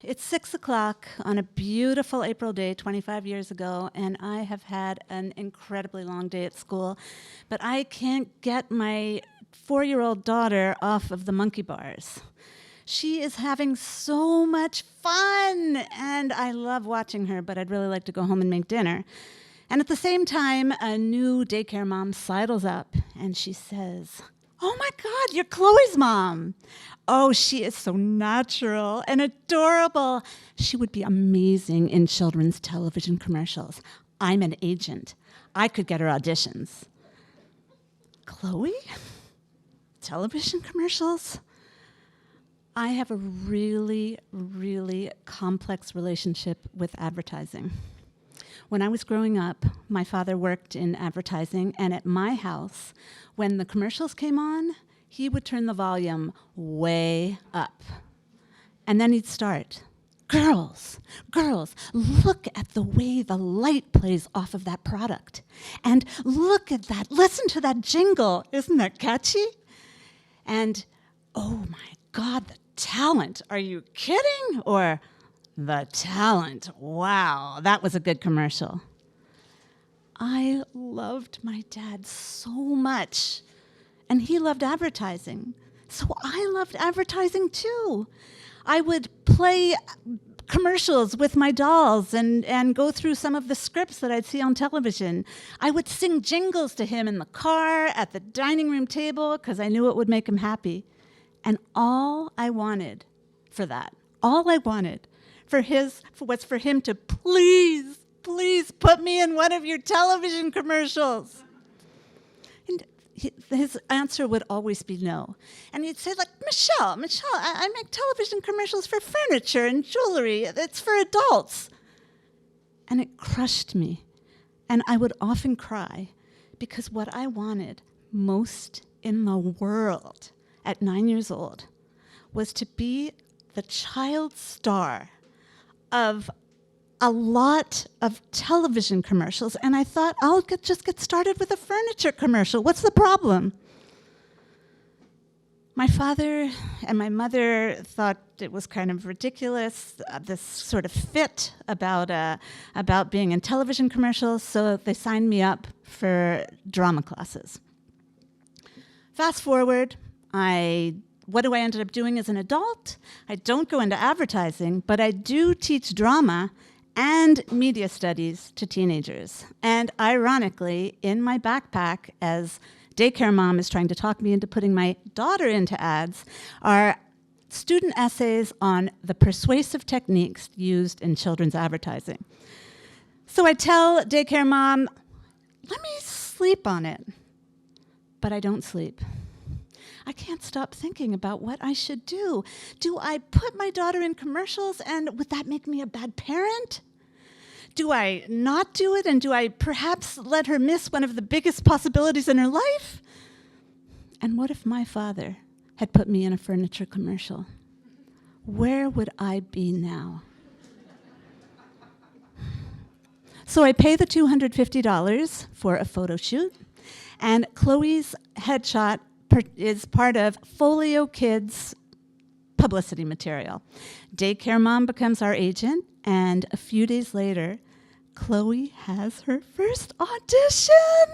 It's 6 o'clock on a beautiful April day 25 years ago, and I have had an incredibly long day at school, but I can't get my 4-year-old daughter off of the monkey bars. She is having so much fun, and I love watching her, but I'd really like to go home and make dinner. And at the same time, a new daycare mom sidles up, and she says, "Oh my God, you're Chloe's mom." Oh, she is so natural and adorable. She would be amazing in children's television commercials. I'm an agent. I could get her auditions. Chloe? Television commercials? I have a really, really complex relationship with advertising. When I was growing up, my father worked in advertising, and at my house, when the commercials came on, he would turn the volume way up. And then he'd start, "Girls, girls, look at the way the light plays off of that product. And look at that, listen to that jingle. Isn't that catchy? And, oh my God, the talent. Are you kidding?" Or, "The talent. Wow, that was a good commercial." I loved my dad so much, and he loved advertising. So I loved advertising too. I would play commercials with my dolls and go through some of the scripts that I'd see on television. I would sing jingles to him in the car, at the dining room table, because I knew it would make him happy. And all I wanted for that, all I wanted was for him to please put me in one of your television commercials. And his answer would always be no. And he'd say, like, Michelle, I make television commercials for furniture and jewelry. It's for adults. And it crushed me. And I would often cry because what I wanted most in the world at 9 years old was to be the child star of a lot of television commercials, and I thought, I'll just get started with a furniture commercial. What's the problem? My father and my mother thought it was kind of ridiculous, this sort of fit about being in television commercials, so they signed me up for drama classes. Fast forward, what do I end up doing as an adult? I don't go into advertising, but I do teach drama and media studies to teenagers. And ironically, in my backpack, as daycare mom is trying to talk me into putting my daughter into ads, are student essays on the persuasive techniques used in children's advertising. So I tell daycare mom, let me sleep on it. But I don't sleep. I can't stop thinking about what I should do. Do I put my daughter in commercials, and would that make me a bad parent? Do I not do it, and do I perhaps let her miss one of the biggest possibilities in her life? And what if my father had put me in a furniture commercial? Where would I be now? So I pay the $250 for a photo shoot, and Chloe's headshot is part of Folio Kids publicity material. Daycare mom becomes our agent, and a few days later, Chloe has her first audition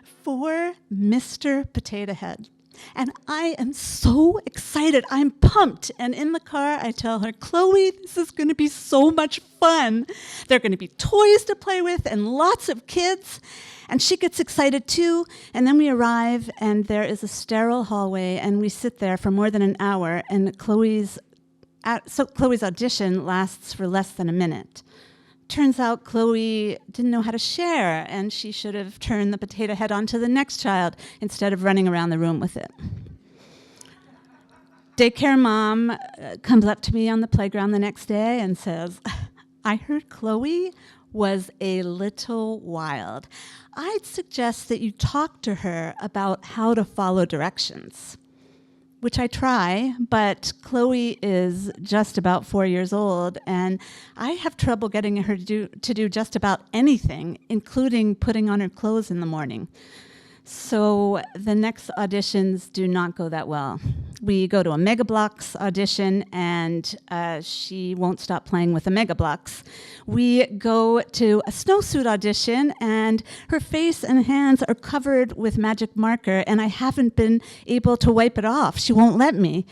for Mr. Potato Head. And I am so excited. I'm pumped. And in the car, I tell her, Chloe, this is going to be so much fun. There are going to be toys to play with and lots of kids. And she gets excited too. And then we arrive, and there is a sterile hallway, and we sit there for more than an hour. And Chloe's audition lasts for less than a minute. Turns out Chloe didn't know how to share, and she should have turned the potato head onto the next child instead of running around the room with it. Daycare mom comes up to me on the playground the next day and says, "I heard Chloe was a little wild. I'd suggest that you talk to her about how to follow directions." Which I try, but Chloe is just about 4 years old, and I have trouble getting her to do just about anything, including putting on her clothes in the morning. So the next auditions do not go that well. We go to a Mega Bloks audition, and she won't stop playing with the Mega Bloks. We go to a snowsuit audition, and her face and hands are covered with magic marker, and I haven't been able to wipe it off. She won't let me,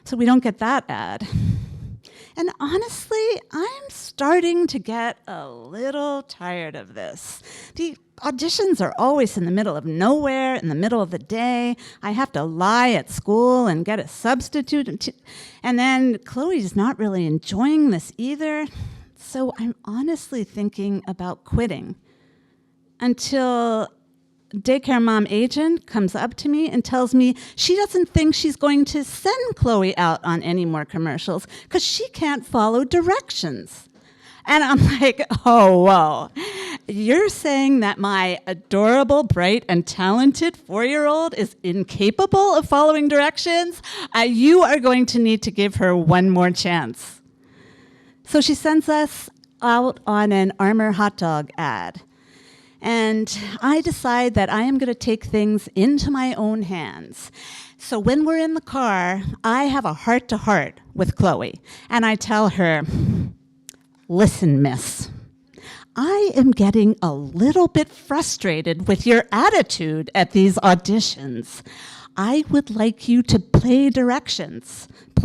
so we don't get that ad. And honestly, I'm starting to get a little tired of this. The auditions are always in the middle of nowhere, in the middle of the day. I have to lie at school and get a substitute. And then Chloe's not really enjoying this either. So I'm honestly thinking about quitting until daycare mom agent comes up to me and tells me she doesn't think she's going to send Chloe out on any more commercials because she can't follow directions. And I'm like, oh, whoa. You're saying that my adorable, bright, and talented 4-year-old is incapable of following directions? You are going to need to give her one more chance. So she sends us out on an Armour hot dog ad. And I decide that I am going to take things into my own hands. So when we're in the car, I have a heart-to-heart with Chloe. And I tell her, listen, miss, I am getting a little bit frustrated with your attitude at these auditions. I would like you to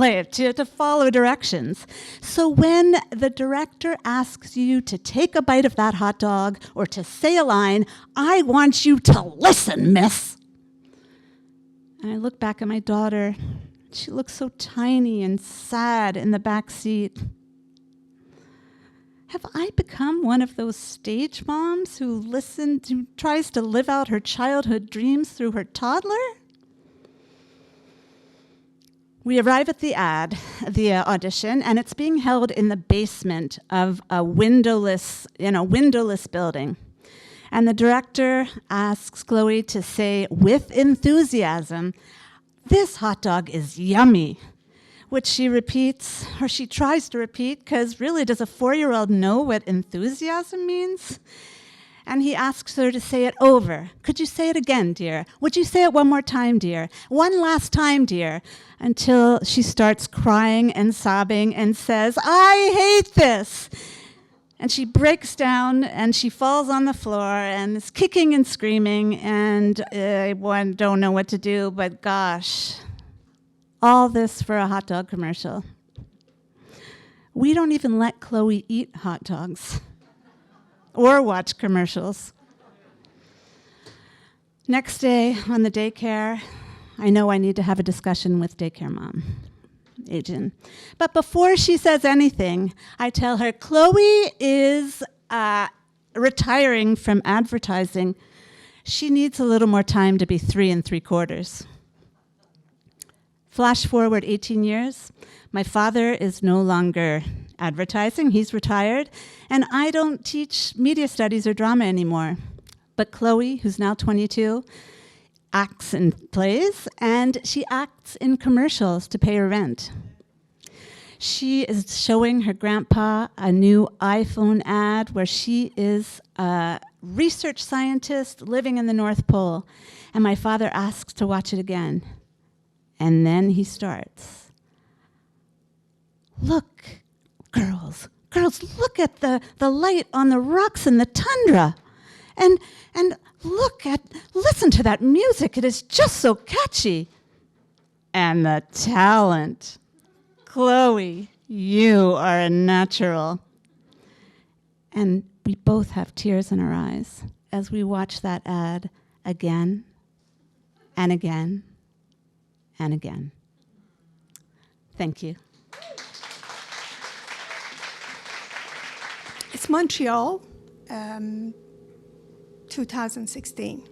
to follow directions. So when the director asks you to take a bite of that hot dog or to say a line, I want you to listen, miss. And I look back at my daughter. She looks so tiny and sad in the back seat. Have I become one of those stage moms who tries to live out her childhood dreams through her toddler? We arrive at the audition, and it's being held in the basement of a windowless building. And the director asks Chloe to say with enthusiasm, "This hot dog is yummy," which she repeats, or she tries to repeat, because really, does a 4-year-old know what enthusiasm means? And he asks her to say it over. Could you say it again, dear? Would you say it one more time, dear? One last time, dear? Until she starts crying and sobbing and says, I hate this. And she breaks down and she falls on the floor and is kicking and screaming, and I don't know what to do, but gosh, all this for a hot dog commercial. We don't even let Chloe eat hot dogs or watch commercials. Next day on the daycare, I know I need to have a discussion with daycare mom, agent. But before she says anything, I tell her, Chloe is retiring from advertising. She needs a little more time to be 3 3/4. Flash forward 18 years. My father is no longer advertising. He's retired. And I don't teach media studies or drama anymore. But Chloe, who's now 22, acts in plays, and she acts in commercials to pay her rent. She is showing her grandpa a new iPhone ad where she is a research scientist living in the North Pole. And my father asks to watch it again. And then he starts. Look, girls, look at the light on the rocks in the tundra. And listen to that music. It is just so catchy. And the talent. Chloe, you are a natural. And we both have tears in our eyes as we watch that ad again and again and again. Thank you. It's Montreal, 2016.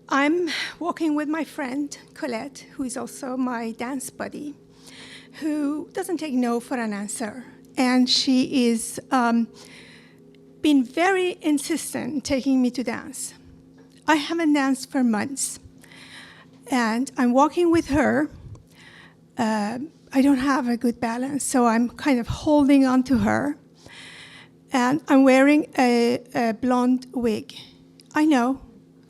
I'm walking with my friend, Colette, who is also my dance buddy, who doesn't take no for an answer. And she is been very insistent taking me to dance. I haven't danced for months. And I'm walking with her. I don't have a good balance, so I'm kind of holding on to her. And I'm wearing a blonde wig. I know,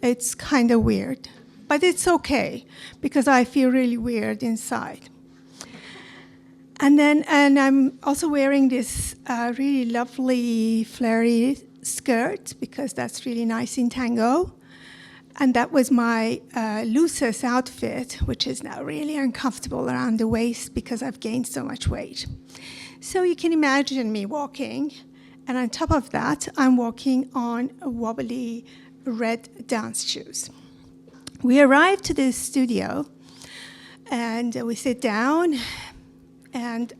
it's kind of weird, but it's okay because I feel really weird inside. And I'm also wearing this really lovely flary skirt because that's really nice in tango. And that was my loosest outfit, which is now really uncomfortable around the waist because I've gained so much weight. So you can imagine me walking, and on top of that, I'm walking on wobbly red dance shoes. We arrive to the studio, and we sit down, and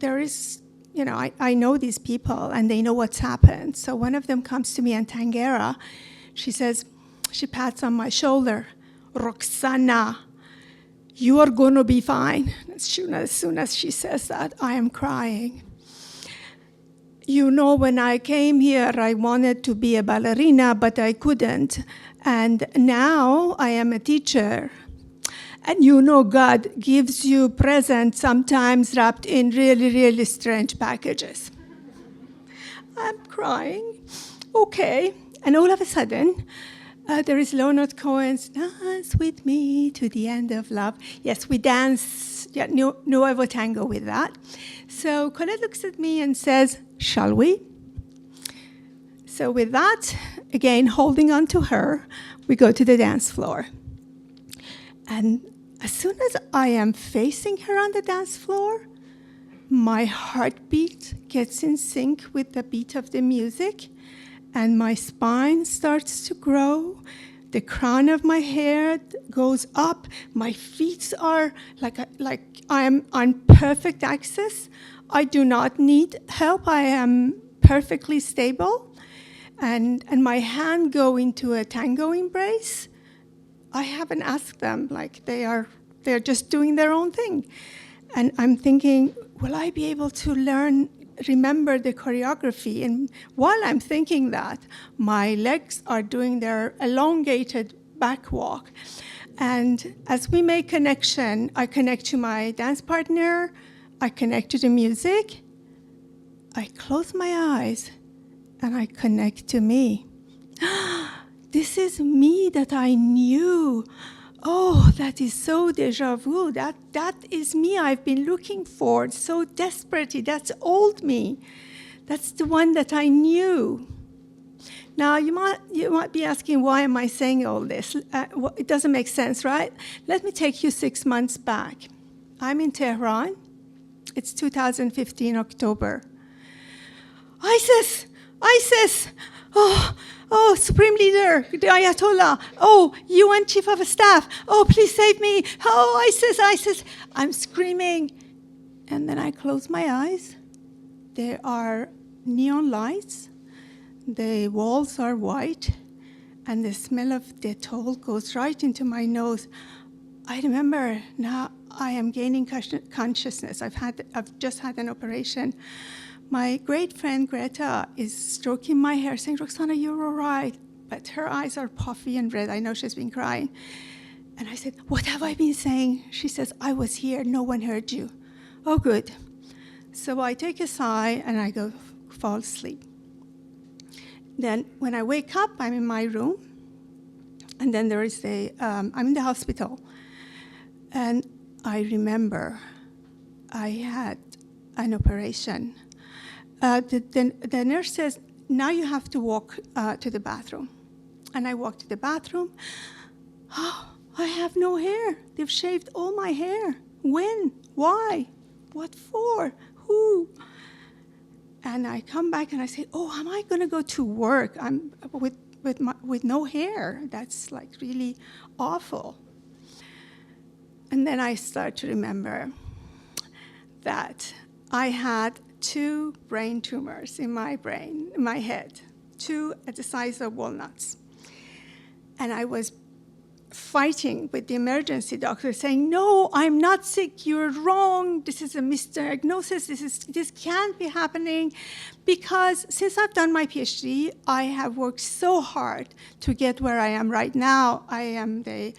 there is, I know these people, and they know what's happened. So one of them comes to me in Tangera. She pats on my shoulder, Roxana, you are going to be fine. As soon as she says that, I am crying. When I came here, I wanted to be a ballerina, but I couldn't. And now I am a teacher. And God gives you presents sometimes wrapped in really, really strange packages. I'm crying. Okay. And all of a sudden, there is Leonard Cohen's Dance With Me to the End of Love. Yes, we dance Nuevo Tango with that. So Colette looks at me and says, shall we? So with that, again, holding on to her, we go to the dance floor. And as soon as I am facing her on the dance floor, my heartbeat gets in sync with the beat of the music, and my spine starts to grow. The crown of my hair goes up. My feet are like I am on perfect axis. I do not need help. I am perfectly stable. And my hand go into a tango embrace. I haven't asked them. They're just doing their own thing. And I'm thinking, will I be able to remember the choreography? And while I'm thinking that, my legs are doing their elongated back walk. And as we make connection, I connect to my dance partner, I connect to the music, I close my eyes, and I connect to me. This is me that I knew. Oh, that is so déjà vu. That is me I've been looking for so desperately. That's old me. That's the one that I knew. Now, you might be asking, why am I saying all this? It doesn't make sense, right? Let me take you 6 months back. I'm in Tehran. It's 2015, October. ISIS! Oh, Supreme Leader, the Ayatollah. Oh, UN Chief of Staff. Oh, please save me. Oh, ISIS. I'm screaming. And then I close my eyes. There are neon lights. The walls are white. And the smell of Dettol goes right into my nose. I remember now I am gaining consciousness. I've just had an operation. My great friend Greta is stroking my hair, saying, Roxana, you're all right. But her eyes are puffy and red. I know she's been crying. And I said, what have I been saying? She says, I was here. No one heard you. Oh, good. So I take a sigh and I go fall asleep. Then when I wake up, I'm in my room. And then there is I'm in the hospital. And I remember I had an operation. The nurse says, now you have to walk to the bathroom. And I walk to the bathroom. Oh, I have no hair. They've shaved all my hair. When? Why? What for? Who? And I come back and I say, oh, am I going to go to work? I'm with no hair. That's like really awful. And then I start to remember that I had 2 brain tumors in my brain, in my head, 2 at the size of walnuts. And I was fighting with the emergency doctor, saying, no, I'm not sick, you're wrong, this is a misdiagnosis, this can't be happening. Because since I've done my PhD, I have worked so hard to get where I am right now. I am the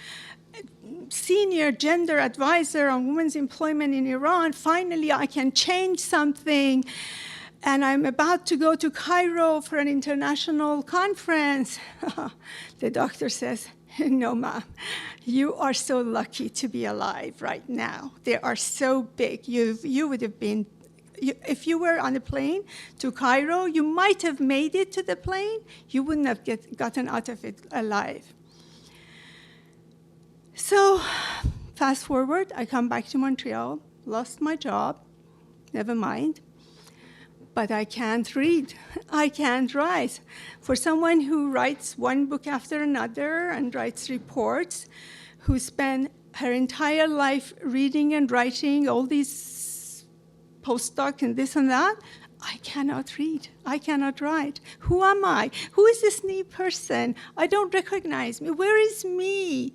senior gender advisor on women's employment in Iran. Finally, I can change something. And I'm about to go to Cairo for an international conference. The doctor says, No, ma'am. You are so lucky to be alive right now. They are so big. You would have been, if you were on a plane to Cairo, you might have made it to the plane. You wouldn't have gotten out of it alive. So, fast forward, I come back to Montreal, lost my job, never mind. But I can't read. I can't write. For someone who writes one book after another and writes reports, who spent her entire life reading and writing all these postdoc and this and that, I cannot read. I cannot write. Who am I? Who is this new person? I don't recognize me. Where is me?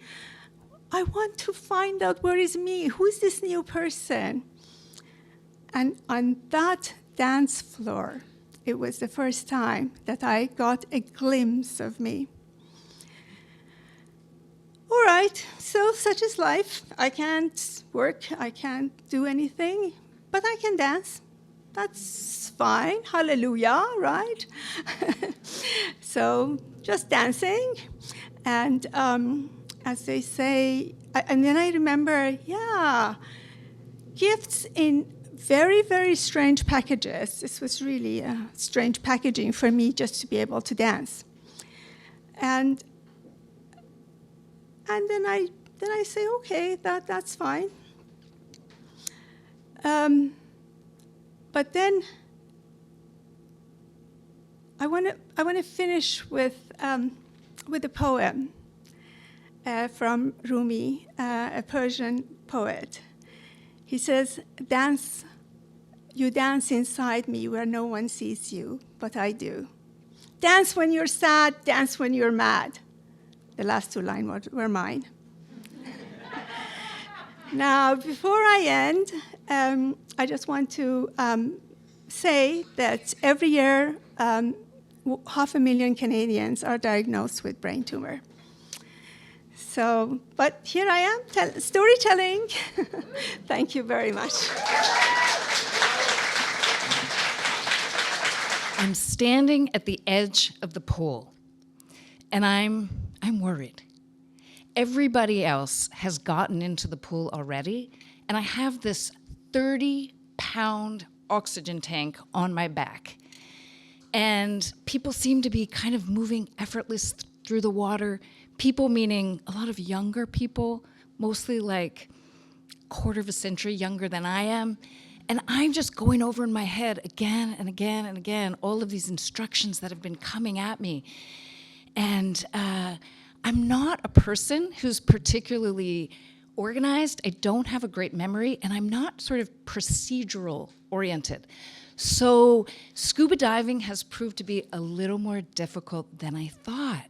I want to find out where is me. Who is this new person? And on that dance floor, it was the first time that I got a glimpse of me. All right, so such is life. I can't work, I can't do anything, but I can dance. That's fine, hallelujah, right? So just dancing, and as they say, and then I remember, gifts in very, very strange packages. This was really strange packaging for me just to be able to dance. And then I say, okay, that's fine. But then I want to finish with a poem from Rumi, a Persian poet. He says, you dance inside me where no one sees you, but I do. Dance when you're sad, dance when you're mad. The last two lines were mine. Now, before I end, I just want to say that every year, 500,000 Canadians are diagnosed with brain tumor. So, but here I am, storytelling. Thank you very much. I'm standing at the edge of the pool, and I'm worried. Everybody else has gotten into the pool already, and I have this 30-pound oxygen tank on my back. And people seem to be kind of moving effortless through the water. People meaning a lot of younger people, mostly like a quarter of a century younger than I am. And I'm just going over in my head again and again and again all of these instructions that have been coming at me. And I'm not a person who's particularly organized. I don't have a great memory, and I'm not sort of procedural oriented. So scuba diving has proved to be a little more difficult than I thought.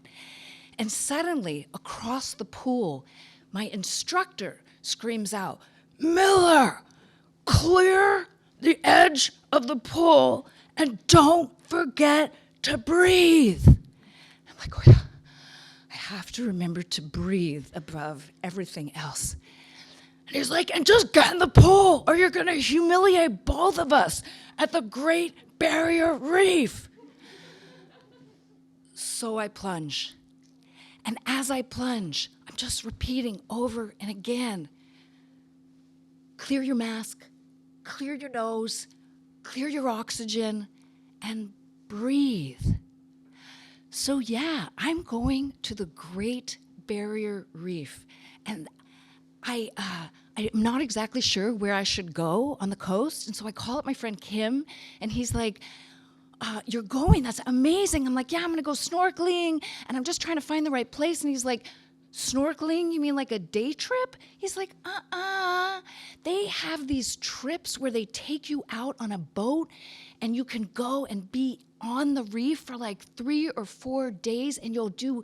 And suddenly, across the pool, my instructor screams out, "Miller, clear the edge of the pool and don't forget to breathe." I'm like, I have to remember to breathe above everything else. And he's like, and just get in the pool or you're gonna humiliate both of us at the Great Barrier Reef. So I plunge. And as I plunge, I'm just repeating over and again, clear your mask, clear your nose, clear your oxygen, and breathe. So yeah, I'm going to the Great Barrier Reef, and I'm not exactly sure where I should go on the coast, and so I call up my friend Kim, and he's like, you're going, that's amazing. I'm like, yeah, I'm gonna go snorkeling, and I'm just trying to find the right place, and he's like, snorkeling? You mean like a day trip? He's like, They have these trips where they take you out on a boat and you can go and be on the reef for like 3 or 4 days and you'll do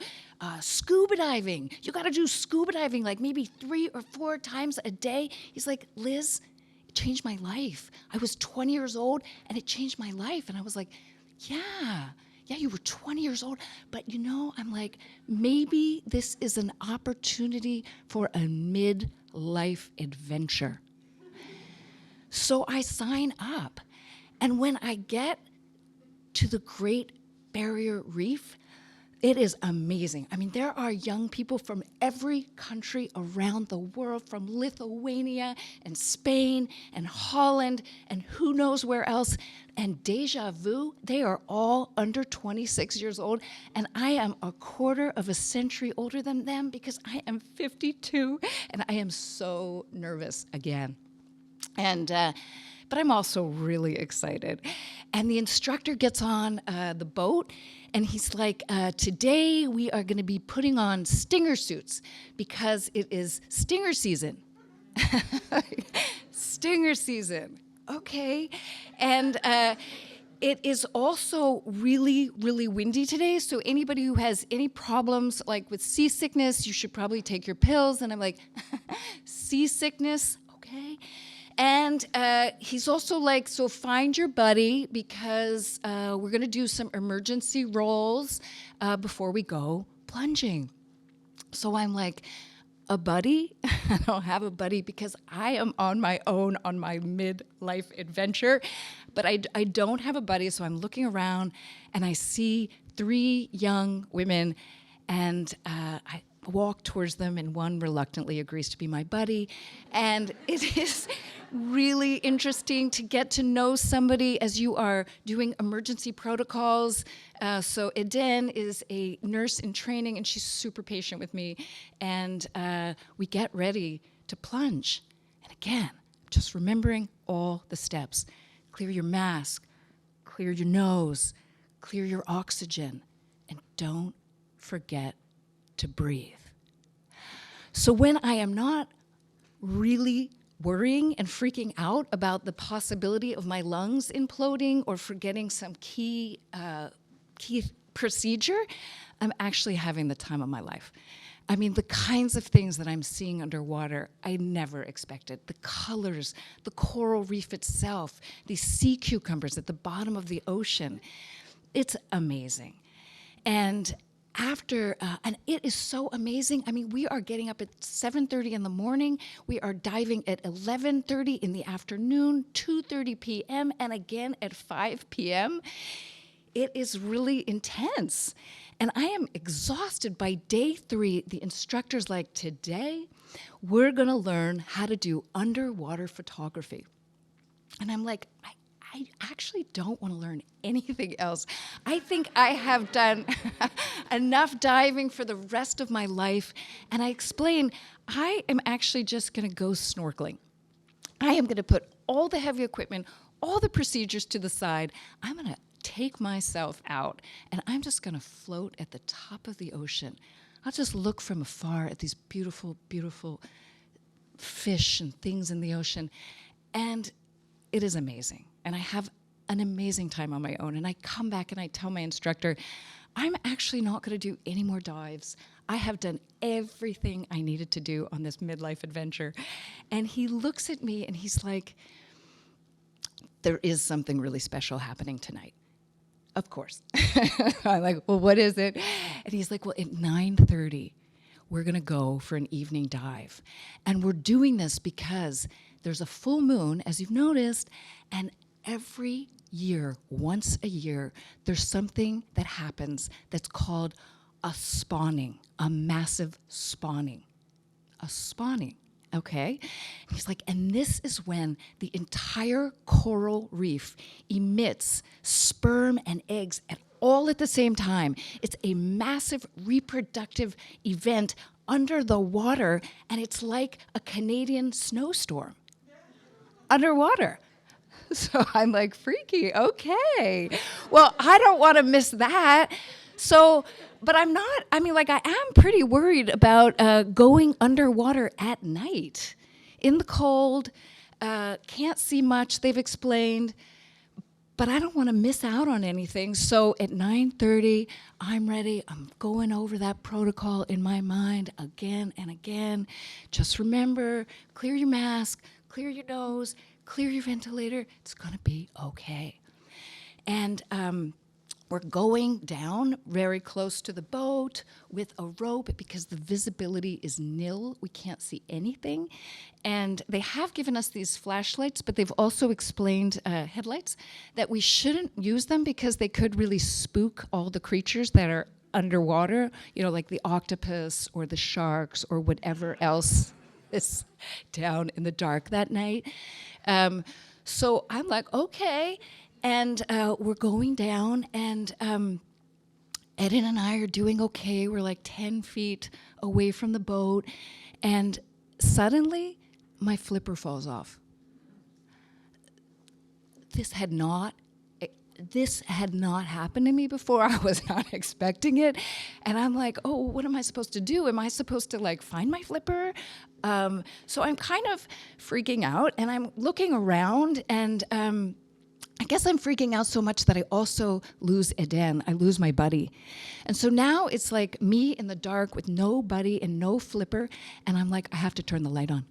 scuba diving. You gotta do scuba diving like maybe 3 or 4 times a day. He's like, Liz, it changed my life. I was 20 years old and it changed my life. And I was like, yeah, you were 20 years old. But you know, I'm like, maybe this is an opportunity for a mid-life adventure. So I sign up. And when I get to the Great Barrier Reef, It is amazing. I mean, there are young people from every country around the world, from Lithuania and Spain and Holland and who knows where else. And Déjà Vu, they are all under 26 years old. And I am a quarter of a century older than them because I am 52 and I am so nervous again. And but I'm also really excited. And the instructor gets on the boat, and he's like, today we are going to be putting on stinger suits because it is stinger season. Stinger season. Okay. And it is also really, really windy today. So anybody who has any problems like with seasickness, you should probably take your pills. And I'm like, seasickness, okay. And he's also like, so find your buddy because we're going to do some emergency rolls before we go plunging. So I'm like, a buddy? I don't have a buddy because I am on my own on my midlife adventure. But I don't have a buddy, so I'm looking around and I see 3 young women and I walk towards them, and one reluctantly agrees to be my buddy. And it is really interesting to get to know somebody as you are doing emergency protocols. So Eden is a nurse in training, and she's super patient with me. And we get ready to plunge. And again, just remembering all the steps. Clear your mask, clear your nose, clear your oxygen, and don't forget to breathe. So when I am not really worrying and freaking out about the possibility of my lungs imploding or forgetting some key procedure, I'm actually having the time of my life. I mean, the kinds of things that I'm seeing underwater, I never expected. The colors, the coral reef itself, these sea cucumbers at the bottom of the ocean. It's amazing. And and it is so amazing. I mean, we are getting up at 7:30 in the morning. We are diving at 11:30 in the afternoon, 2:30 p.m., and again at 5 p.m. It is really intense. And I am exhausted by day 3. The instructor's like, today, we're going to learn how to do underwater photography. And I'm like, I actually don't want to learn anything else. I think I have done enough diving for the rest of my life. And I explain, I am actually just going to go snorkeling. I am going to put all the heavy equipment, all the procedures to the side. I'm going to take myself out, and I'm just going to float at the top of the ocean. I'll just look from afar at these beautiful, beautiful fish and things in the ocean. And it is amazing. And I have an amazing time on my own. And I come back and I tell my instructor, I'm actually not going to do any more dives. I have done everything I needed to do on this midlife adventure. And he looks at me and he's like, there is something really special happening tonight. Of course. I'm like, well, what is it? And he's like, well, at 9:30, we're going to go for an evening dive. And we're doing this because there's a full moon, as you've noticed, and every year, once a year, there's something that happens that's called a spawning, a massive spawning. A spawning, okay? And he's like, and this is when the entire coral reef emits sperm and eggs all at the same time. It's a massive reproductive event under the water, and it's like a Canadian snowstorm underwater. So I'm like, freaky, okay. Well, I don't want to miss that. So, but I am pretty worried about going underwater at night in the cold, can't see much, they've explained, but I don't want to miss out on anything. So at 9:30, I'm ready. I'm going over that protocol in my mind again and again. Just remember, clear your mask, clear your nose, clear your ventilator. It's going to be okay. And we're going down very close to the boat with a rope because the visibility is nil. We can't see anything. And they have given us these flashlights, but they've also explained, headlights, that we shouldn't use them because they could really spook all the creatures that are underwater, like the octopus or the sharks or whatever else is down in the dark that night. So I'm like, okay. And we're going down, and Eden and I are doing okay. We're like 10 feet away from the boat, and suddenly my flipper falls off. This had not happened to me before. I was not expecting it. And I'm like, oh, what am I supposed to do? Am I supposed to like find my flipper? So I'm kind of freaking out, and I'm looking around, and I guess I'm freaking out so much that I also lose Eden. I lose my buddy. And so now it's like me in the dark with no buddy and no flipper. And I'm like, I have to turn the light on.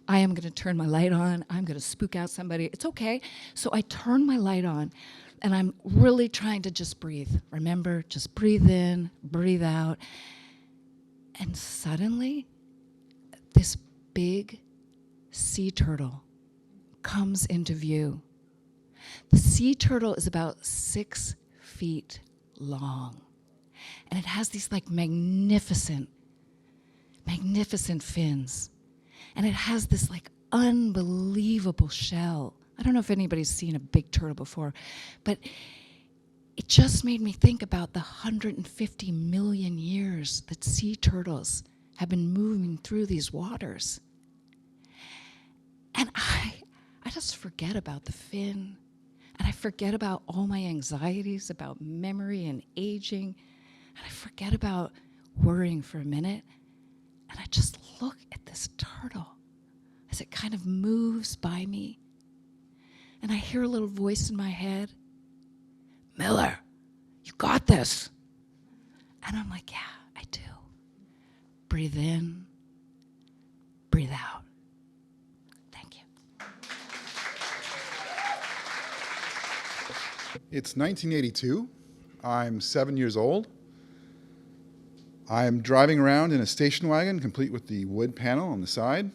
I am going to turn my light on. I'm going to spook out somebody. It's okay. So I turn my light on, and I'm really trying to just breathe. Remember, just breathe in, breathe out. And suddenly, this big sea turtle comes into view. The sea turtle is about 6 feet long, and it has these like magnificent fins, and it has this like unbelievable shell. I don't know if anybody's seen a big turtle before, but it just made me think about the 150 million years that sea turtles have been moving through these waters. And I just forget about the fin. And I forget about all my anxieties about memory and aging. And I forget about worrying for a minute. And I just look at this turtle as it kind of moves by me. And I hear a little voice in my head, Miller, you got this. And I'm like, yeah, I do. Breathe in, breathe out. Thank you. It's 1982. I'm 7 years old. I'm driving around in a station wagon, complete with the wood panel on the side.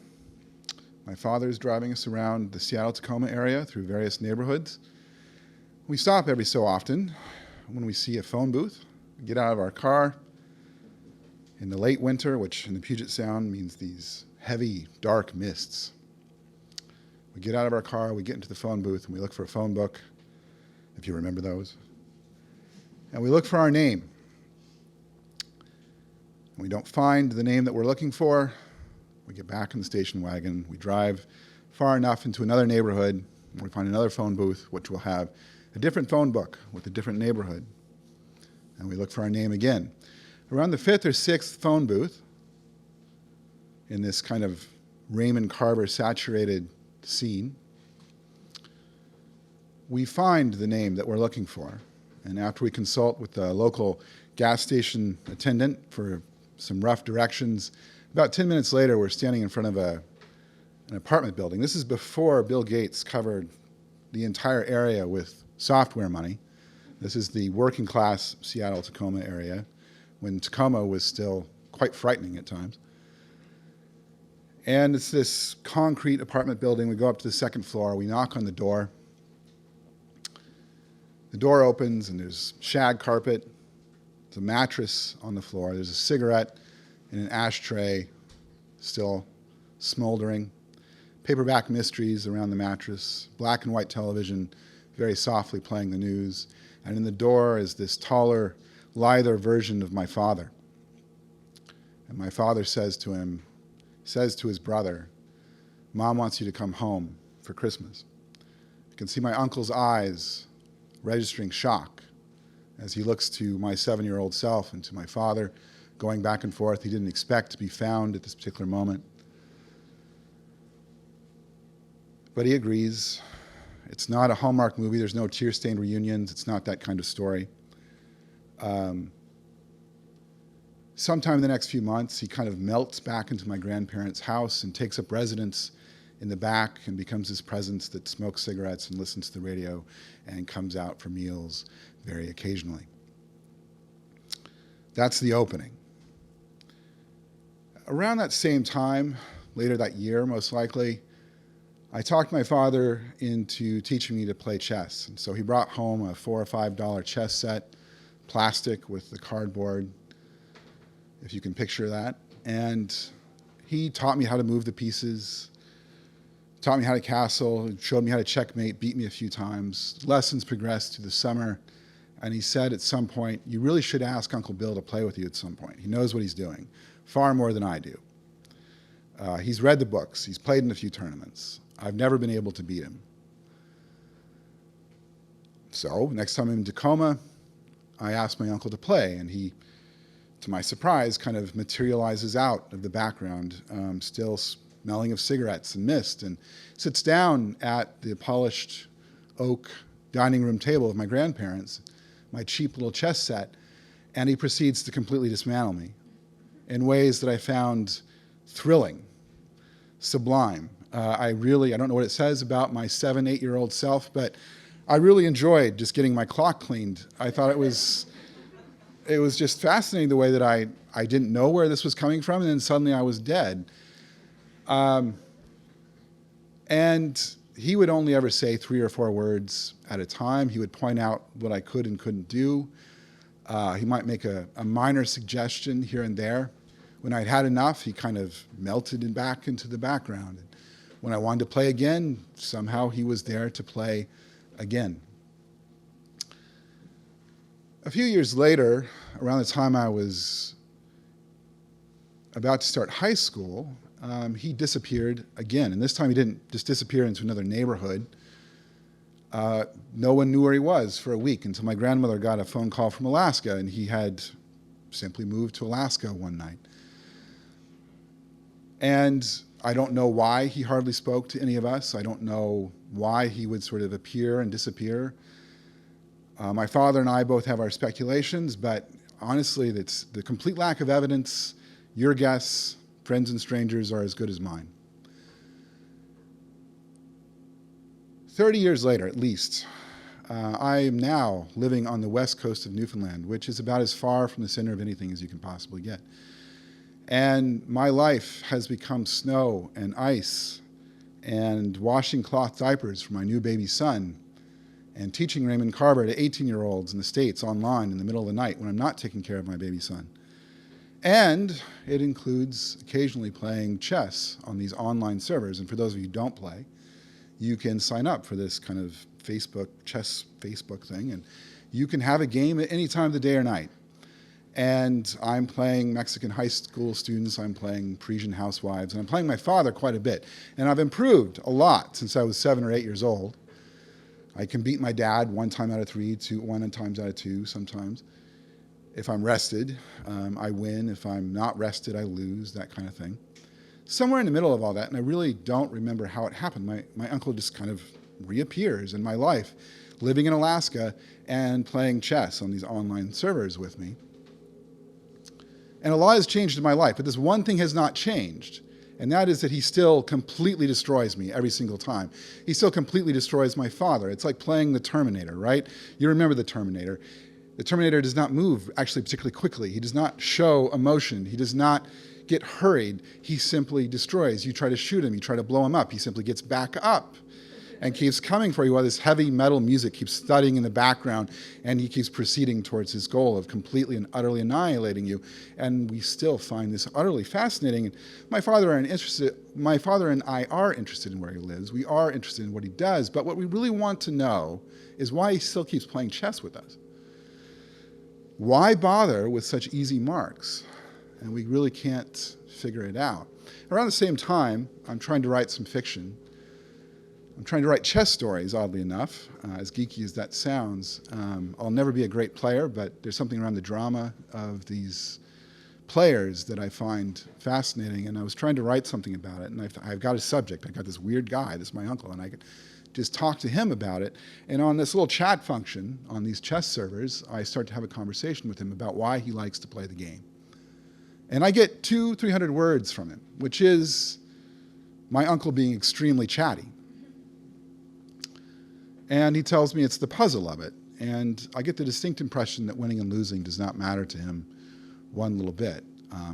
My father's driving us around the Seattle-Tacoma area through various neighborhoods. We stop every so often when we see a phone booth. We get out of our car in the late winter, which in the Puget Sound means these heavy, dark mists. We get out of our car, we get into the phone booth, and we look for a phone book, if you remember those. And we look for our name. We don't find the name that we're looking for. We get back in the station wagon. We drive far enough into another neighborhood. We find another phone booth, which will have a different phone book with a different neighborhood. And we look for our name again. Around the fifth or sixth phone booth, in this kind of Raymond Carver saturated scene, we find the name that we're looking for. And after we consult with the local gas station attendant for some rough directions, about 10 minutes later, we're standing in front of an apartment building. This is before Bill Gates covered the entire area with software money. This is the working class Seattle-Tacoma area, when Tacoma was still quite frightening at times. And it's this concrete apartment building. We go up to the second floor. We knock on the door. The door opens, and there's shag carpet. There's a mattress on the floor. There's a cigarette in an ashtray, still smoldering. Paperback mysteries around the mattress. Black and white television, very softly playing the news. And in the door is this taller, lither version of my father. And my father says to his brother, Mom wants you to come home for Christmas. I can see my uncle's eyes registering shock as he looks to my 7-year-old self and to my father, going back and forth. He didn't expect to be found at this particular moment. But he agrees. It's not a Hallmark movie. There's no tear-stained reunions. It's not that kind of story. Sometime in the next few months, he kind of melts back into my grandparents' house and takes up residence in the back and becomes this presence that smokes cigarettes and listens to the radio and comes out for meals very occasionally. That's the opening. Around that same time, later that year most likely, I talked my father into teaching me to play chess. And so he brought home a $4 or $5 chess set, plastic with the cardboard, if you can picture that. And he taught me how to move the pieces, taught me how to castle, showed me how to checkmate, beat me a few times. Lessons progressed through the summer. And he said at some point, you really should ask Uncle Bill to play with you at some point. He knows what he's doing, far more than I do. He's read the books. He's played in a few tournaments. I've never been able to beat him. So next time I'm in Tacoma, I asked my uncle to play, and he, to my surprise, kind of materializes out of the background, still smelling of cigarettes and mist, and sits down at the polished oak dining room table of my grandparents, my cheap little chess set, and he proceeds to completely dismantle me in ways that I found thrilling, sublime. I don't know what it says about my 7, 8-year-old self, but I really enjoyed just getting my clock cleaned. I thought it was just fascinating the way that I didn't know where this was coming from, and then suddenly I was dead. And he would only ever say 3 or 4 words at a time. He would point out what I could and couldn't do. He might make a minor suggestion here and there. When I'd had enough, he kind of melted back into the background. And when I wanted to play again, somehow he was there to play again. A few years later, around the time I was about to start high school, he disappeared again. And this time he didn't just disappear into another neighborhood. No one knew where he was for a week until my grandmother got a phone call from Alaska, and he had simply moved to Alaska one night. And I don't know why he hardly spoke to any of us. I don't know why he would sort of appear and disappear. My father and I both have our speculations, but honestly, it's the complete lack of evidence. Your guess, friends and strangers, are as good as mine. 30 years later, at least, I am now living on the west coast of Newfoundland, which is about as far from the center of anything as you can possibly get. And my life has become snow and ice and washing cloth diapers for my new baby son and teaching Raymond Carver to 18-year-olds in the States online in the middle of the night when I'm not taking care of my baby son. And it includes occasionally playing chess on these online servers. And for those of you who don't play, you can sign up for this kind of chess Facebook thing, and you can have a game at any time of the day or night. And I'm playing Mexican high school students, I'm playing Parisian housewives, and I'm playing my father quite a bit. And I've improved a lot since I was 7 or 8 years old. I can beat my dad 1 time out of 3, 1 times out of 2 sometimes. If I'm rested, I win. If I'm not rested, I lose, that kind of thing. Somewhere in the middle of all that, and I really don't remember how it happened, my uncle just kind of reappears in my life, living in Alaska and playing chess on these online servers with me. And a lot has changed in my life, but this one thing has not changed, and that is that he still completely destroys me every single time. He still completely destroys my father. It's like playing the Terminator, right? You remember the Terminator. The Terminator does not move actually particularly quickly. He does not show emotion. He does not get hurried. He simply destroys. You try to shoot him. You try to blow him up. He simply gets back up and keeps coming for you while this heavy metal music keeps thudding in the background, and he keeps proceeding towards his goal of completely and utterly annihilating you. And we still find this utterly fascinating. And my father and I are interested in where he lives. We are interested in what he does. But what we really want to know is why he still keeps playing chess with us. Why bother with such easy marks? And we really can't figure it out. Around the same time, I'm trying to write some fiction. I'm trying to write chess stories, oddly enough, as geeky as that sounds. I'll never be a great player, but there's something around the drama of these players that I find fascinating, and I was trying to write something about it, and I've got a subject. I've got this weird guy, this is my uncle, and I could just talk to him about it. And on this little chat function on these chess servers, I start to have a conversation with him about why he likes to play the game. And I get 200-300 words from him, which is my uncle being extremely chatty. And he tells me it's the puzzle of it. And I get the distinct impression that winning and losing does not matter to him one little bit.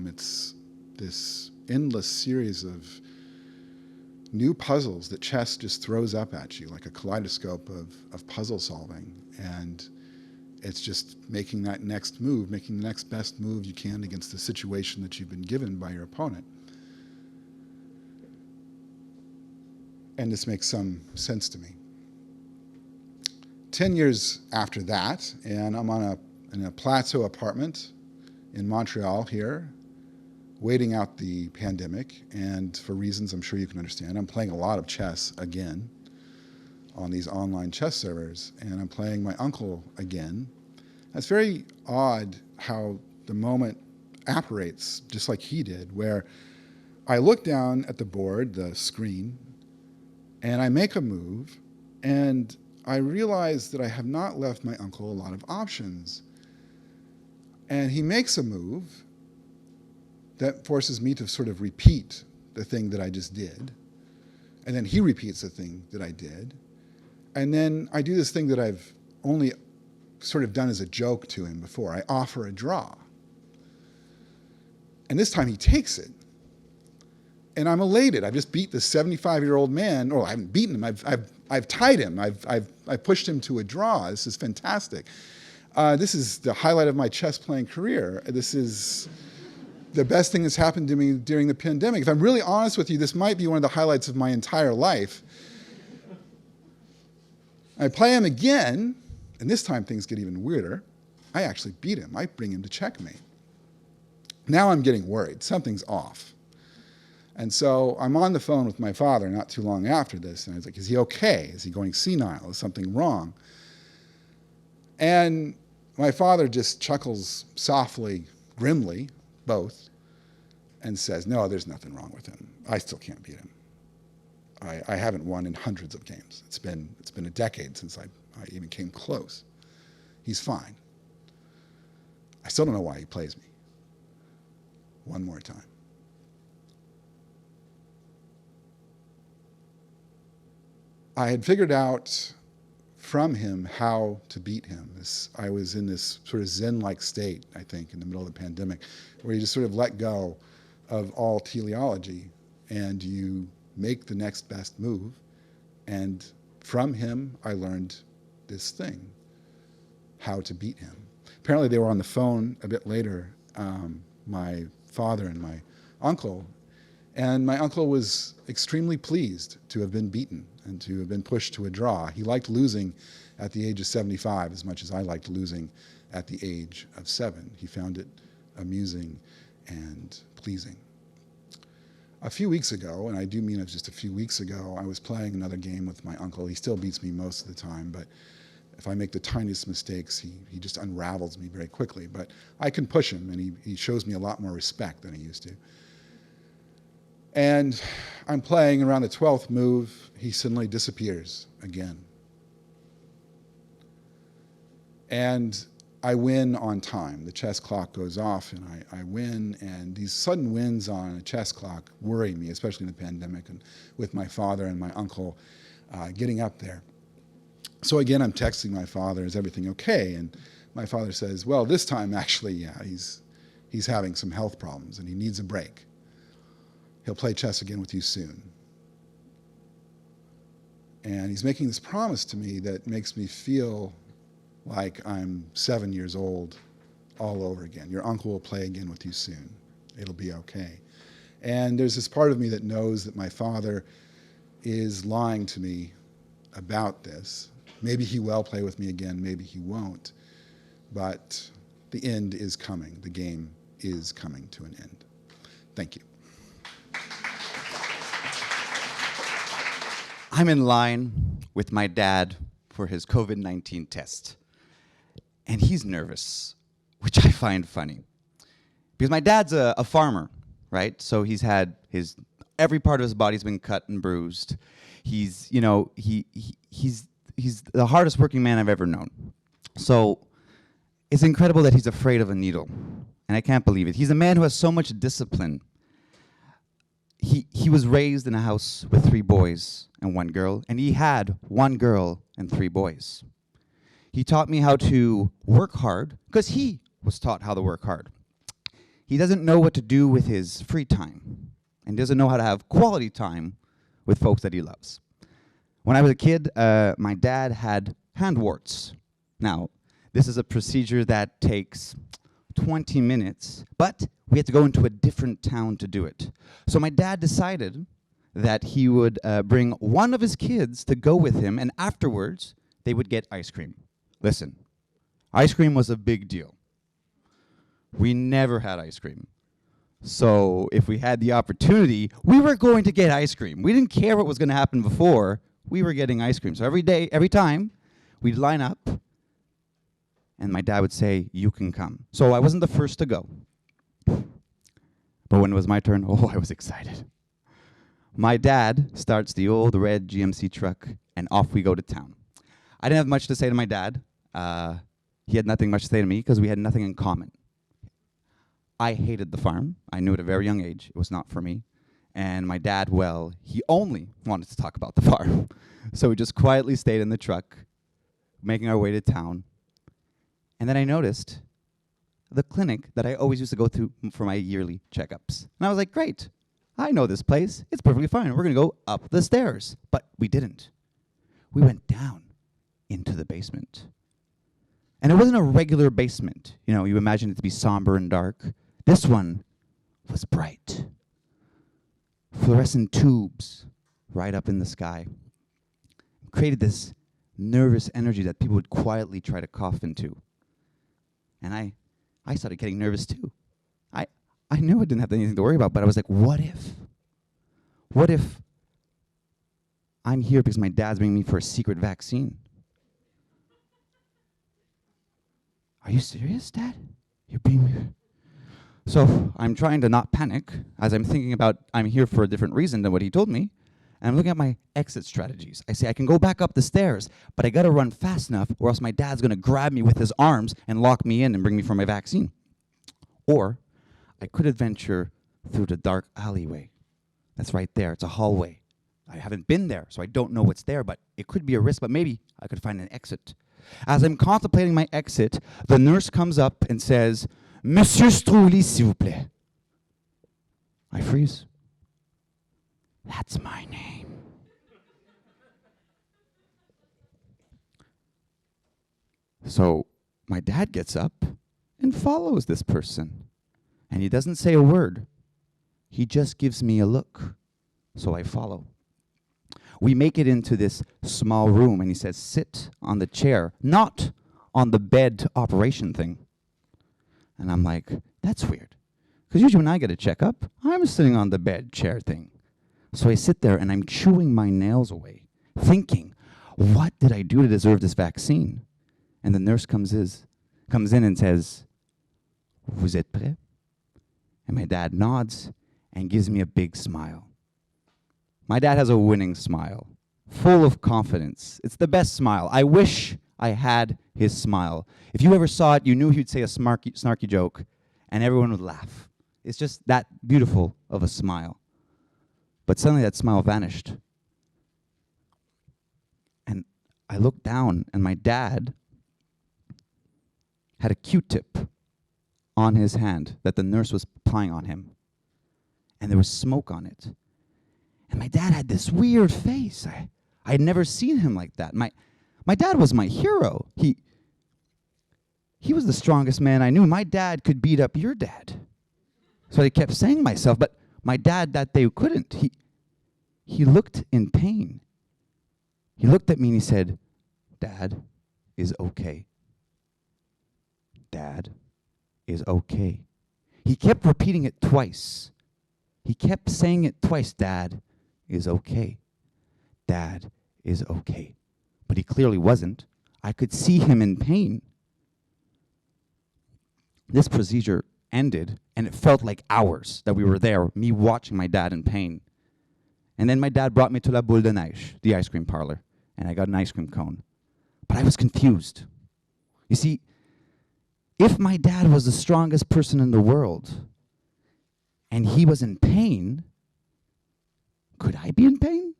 It's this endless series of new puzzles that chess just throws up at you like a kaleidoscope of puzzle solving. And It's just making that next move, making the next best move you can against the situation that you've been given by your opponent. And this makes some sense to me. 10 years after that, and I'm in a plateau apartment in Montreal here, waiting out the pandemic, and for reasons I'm sure you can understand, I'm playing a lot of chess again on these online chess servers, and I'm playing my uncle again. It's very odd how the moment apparates just like he did, where I look down at the board, the screen, and I make a move, and I realize that I have not left my uncle a lot of options. And he makes a move that forces me to sort of repeat the thing that I just did. And then he repeats the thing that I did. And then I do this thing that I've only sort of done as a joke to him before. I offer a draw. And this time he takes it. And I'm elated. I've just beat this 75-year-old man. Oh, I haven't beaten him. I've tied him. I've pushed him to a draw. This is fantastic. This is the highlight of my chess playing career. This is the best thing that's happened to me during the pandemic. If I'm really honest with you, this might be one of the highlights of my entire life. I play him again, and this time things get even weirder. I actually beat him. I bring him to checkmate. Now I'm getting worried. Something's off. And so I'm on the phone with my father not too long after this, and I was like, is he okay? Is he going senile? Is something wrong? And my father just chuckles softly, grimly, both, and says, no, there's nothing wrong with him. I still can't beat him. I haven't won in hundreds of games. It's been a decade since I even came close. He's fine. I still don't know why he plays me. One more time. I had figured out from him how to beat him. I was in this sort of Zen-like state, I think, in the middle of the pandemic, where you just sort of let go of all teleology and you make the next best move. And from him, I learned this thing, how to beat him. Apparently they were on the phone a bit later, my father and my uncle, and my uncle was extremely pleased to have been beaten and to have been pushed to a draw. He liked losing at the age of 75 as much as I liked losing at the age of 7. He found it amusing and pleasing. A few weeks ago, and I do mean it was just a few weeks ago, I was playing another game with my uncle. He still beats me most of the time, but if I make the tiniest mistakes, he just unravels me very quickly. But I can push him, and he shows me a lot more respect than he used to. And I'm playing around the 12th move, he suddenly disappears again. And I win on time. The chess clock goes off and I win, and these sudden wins on a chess clock worry me, especially in the pandemic and with my father and my uncle getting up there. So again, I'm texting my father, is everything okay? And my father says, well, this time actually, yeah, he's having some health problems and he needs a break. He'll play chess again with you soon. And he's making this promise to me that makes me feel like I'm 7 years old all over again. Your uncle will play again with you soon. It'll be okay. And there's this part of me that knows that my father is lying to me about this. Maybe he will play with me again, maybe he won't. But the end is coming. The game is coming to an end. Thank you. I'm in line with my dad for his COVID-19 test. And he's nervous, which I find funny. Because my dad's a farmer, right? So he's had every part of his body's been cut and bruised. He's the hardest working man I've ever known. So it's incredible that he's afraid of a needle. And I can't believe it. He's a man who has so much discipline. He was raised in a house with 3 boys and 1 girl, and he had 1 girl and 3 boys. He taught me how to work hard because he was taught how to work hard. He doesn't know what to do with his free time and doesn't know how to have quality time with folks that he loves. When I was a kid, my dad had hand warts. Now, This is a procedure that takes 20 minutes, but we had to go into a different town to do it. So my dad decided that he would bring one of his kids to go with him, and afterwards, they would get ice cream. Listen, ice cream was a big deal. We never had ice cream. So if we had the opportunity, we were going to get ice cream. We didn't care what was going to happen before. We were getting ice cream. So every time, we'd line up, and my dad would say, "You can come." So I wasn't the first to go. But when it was my turn, oh, I was excited. My dad starts the old red GMC truck, and off we go to town. I didn't have much to say to my dad. He had nothing much to say to me because we had nothing in common. I hated the farm. I knew at a very young age it was not for me. And my dad, well, he only wanted to talk about the farm. So we just quietly stayed in the truck, making our way to town. And then I noticed the clinic that I always used to go to for my yearly checkups. And I was like, great, I know this place. It's perfectly fine. We're going to go up the stairs. But we didn't. We went down into the basement. And it wasn't a regular basement. You know, you imagine it to be somber and dark. This one was bright. Fluorescent tubes right up in the sky. Created this nervous energy that people would quietly try to cough into. And I started getting nervous too. I knew I didn't have anything to worry about, but I was like, what if? What if I'm here because my dad's bringing me for a secret vaccine? Are you serious, Dad? You're being weird. So I'm trying to not panic as I'm thinking about I'm here for a different reason than what he told me. And I'm looking at my exit strategies. I say I can go back up the stairs, but I gotta run fast enough or else my dad's gonna grab me with his arms and lock me in and bring me for my vaccine. Or I could adventure through the dark alleyway. That's right there, it's a hallway. I haven't been there, so I don't know what's there, but it could be a risk, but maybe I could find an exit. As I'm contemplating my exit, the nurse comes up and says, "Monsieur Strouli, s'il vous plaît." I freeze. That's my name. So my dad gets up and follows this person. And he doesn't say a word. He just gives me a look. So I follow. We make it into this small room, and he says, "Sit on the chair, not on the bed operation thing." And I'm like, that's weird. Because usually when I get a checkup, I'm sitting on the bed chair thing. So I sit there, and I'm chewing my nails away, thinking, what did I do to deserve this vaccine? And the nurse comes in and says, "Vous êtes prêt?" And my dad nods and gives me a big smile. My dad has a winning smile, full of confidence. It's the best smile. I wish I had his smile. If you ever saw it, you knew he'd say a snarky joke, and everyone would laugh. It's just that beautiful of a smile. But suddenly that smile vanished. And I looked down, and my dad had a Q-tip on his hand that the nurse was applying on him. And there was smoke on it. And my dad had this weird face. I had never seen him like that. My dad was my hero. He was the strongest man I knew. My dad could beat up your dad. So I kept saying to myself, but my dad that day couldn't. He looked in pain. He looked at me and he said, "Dad is okay. Dad is okay." He kept repeating it twice. He kept saying it twice. "Dad is okay. Dad is okay." But he clearly wasn't. I could see him in pain. This procedure ended, and it felt like hours that we were there, me watching my dad in pain. And then my dad brought me to La Boule de Neige, the ice cream parlor, and I got an ice cream cone. But I was confused. You see, if my dad was the strongest person in the world, and he was in pain, could I be in pain?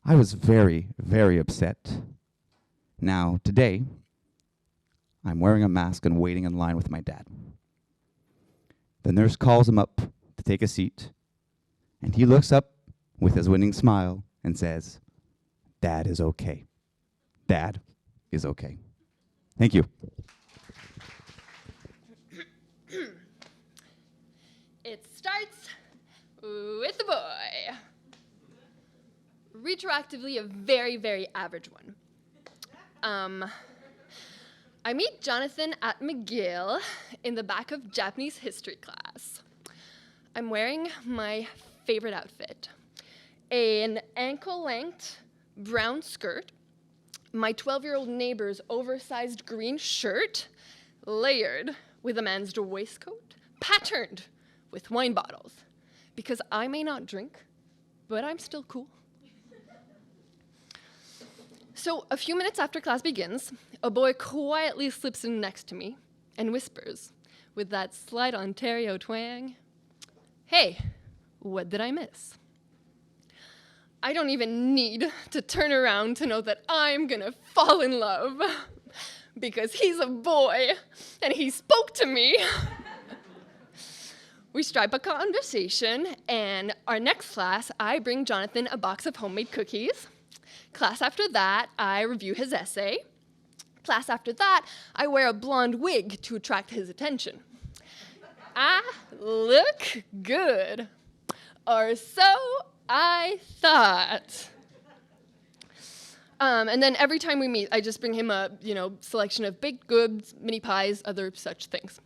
I was very, very upset. Now, today, I'm wearing a mask and waiting in line with my dad. The nurse calls him up to take a seat, and he looks up with his winning smile and says, "Dad is okay. Dad is okay. Thank you. It starts with the boy. Retroactively, a very, very average one. I meet Jonathan at McGill in the back of Japanese history class. I'm wearing my favorite outfit, an ankle-length brown skirt, my 12-year-old neighbor's oversized green shirt, layered with a man's waistcoat, patterned with wine bottles, because I may not drink, but I'm still cool. So a few minutes after class begins, a boy quietly slips in next to me and whispers, with that slight Ontario twang, "Hey, what did I miss?" I don't even need to turn around to know that I'm gonna fall in love, because he's a boy and he spoke to me. We strike a conversation, and our next class, I bring Jonathan a box of homemade cookies. Class after that, I review his essay. Class after that, I wear a blonde wig to attract his attention. I look good, or so I thought. And then every time we meet, I just bring him a, selection of baked goods, mini pies, other such things.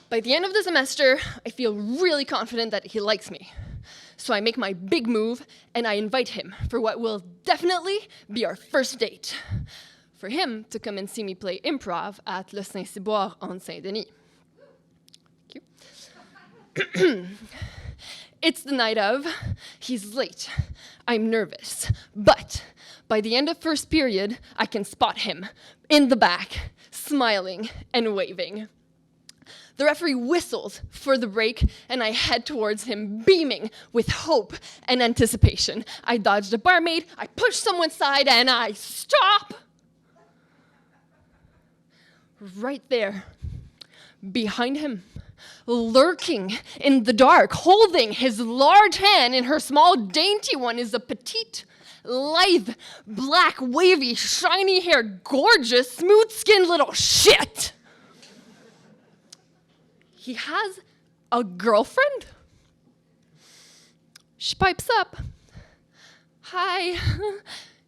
By the end of the semester, I feel really confident that he likes me. So I make my big move, and I invite him for what will definitely be our first date. For him to come and see me play improv at Le Saint-Cyboire on Saint-Denis. Thank you. It's the night of. He's late. I'm nervous. But by the end of first period, I can spot him in the back, smiling and waving. The referee whistles for the break, and I head towards him, beaming with hope and anticipation. I dodged a barmaid, I push someone's side, and I stop. Right there, behind him, lurking in the dark, holding his large hand in her small, dainty one, is a petite, lithe, black, wavy, shiny-haired, gorgeous, smooth-skinned little shit. He has a girlfriend? She pipes up. "Hi,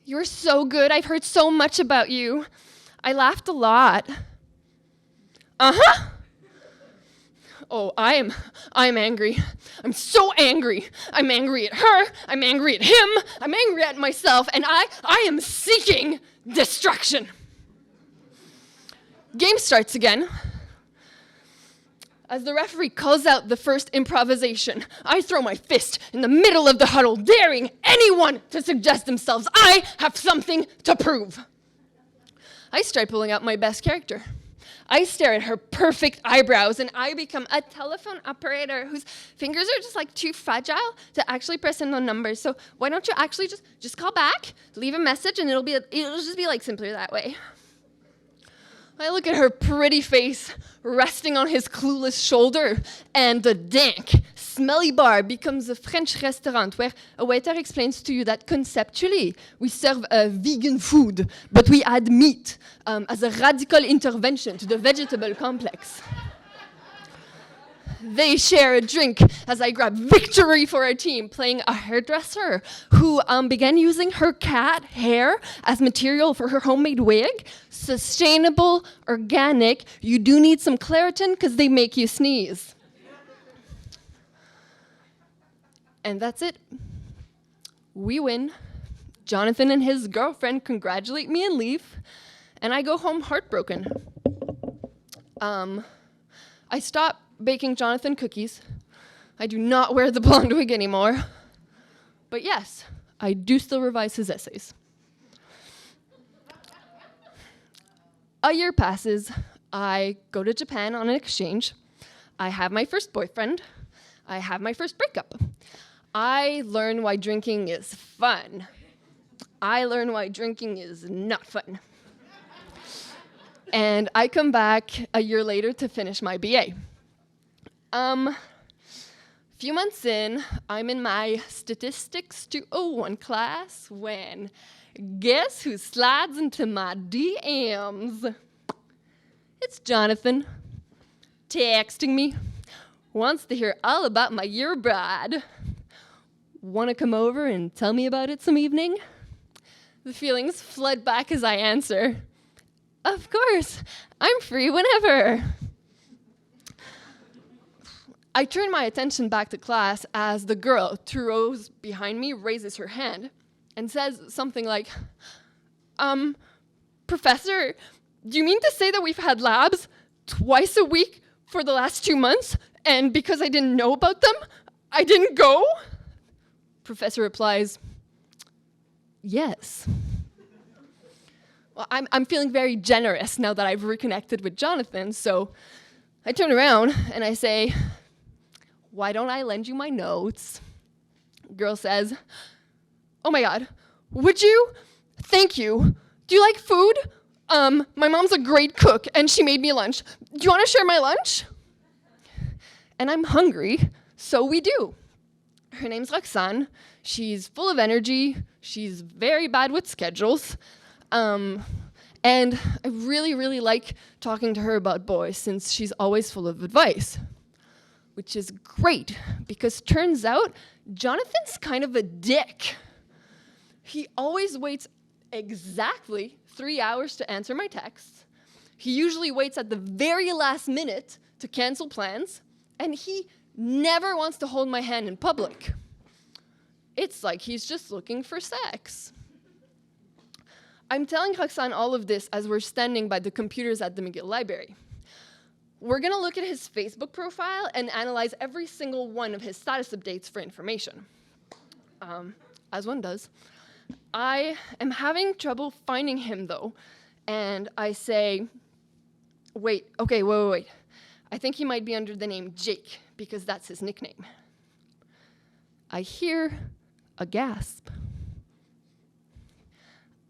you're so good. I've heard so much about you. I laughed a lot." "Uh-huh." "Oh, I'm angry. I'm so angry. I'm angry at her. I'm angry at him. I'm angry at myself, and I am seeking destruction." Game starts again. As the referee calls out the first improvisation, I throw my fist in the middle of the huddle, daring anyone to suggest themselves. I have something to prove. I start pulling out my best character. I stare at her perfect eyebrows, and I become a telephone operator whose fingers are just like too fragile to actually press in the numbers. So why don't you actually just call back, leave a message, and it'll just be like simpler that way. I look at her pretty face resting on his clueless shoulder, and the dank, smelly bar becomes a French restaurant where a waiter explains to you that conceptually we serve vegan food, but we add meat as a radical intervention to the vegetable complex. They share a drink as I grab victory for our team, playing a hairdresser who began using her cat hair as material for her homemade wig. Sustainable, organic, you do need some Claritin because they make you sneeze. And that's it. We win. Jonathan and his girlfriend congratulate me and leave, and I go home heartbroken. I stop baking Jonathan cookies. I do not wear the blonde wig anymore. But yes, I do still revise his essays. A year passes. I go to Japan on an exchange. I have my first boyfriend. I have my first breakup. I learn why drinking is fun. I learn why drinking is not fun. And I come back a year later to finish my BA. Few months in, I'm in my Statistics 201 class when Guess who slides into my DMs? It's Jonathan, texting me. Wants to hear all about my year bride. Want to come over and tell me about it some evening? The feelings flood back as I answer. Of course, I'm free whenever. I turn my attention back to class as the girl 2 rows behind me raises her hand and says something like, Professor, do you mean to say that we've had labs twice a week for the last 2 months, and because I didn't know about them, I didn't go? Professor replies, yes. Well, I'm feeling very generous now that I've reconnected with Jonathan, so I turn around and I say, why don't I lend you my notes? Girl says, oh my God, would you? Thank you. Do you like food? My mom's a great cook and she made me lunch. Do you want to share my lunch? And I'm hungry, so we do. Her name's Roxanne. She's full of energy. She's very bad with schedules. And I really, really like talking to her about boys since she's always full of advice, which is great because turns out Jonathan's kind of a dick. He always waits exactly 3 hours to answer my texts. He usually waits at the very last minute to cancel plans, and he never wants to hold my hand in public. It's like he's just looking for sex. I'm telling Roxanne all of this as we're standing by the computers at the McGill Library. We're gonna look at his Facebook profile and analyze every single one of his status updates for information. As one does. I am having trouble finding him though, and I say, wait. I think he might be under the name Jake, because that's his nickname. I hear a gasp.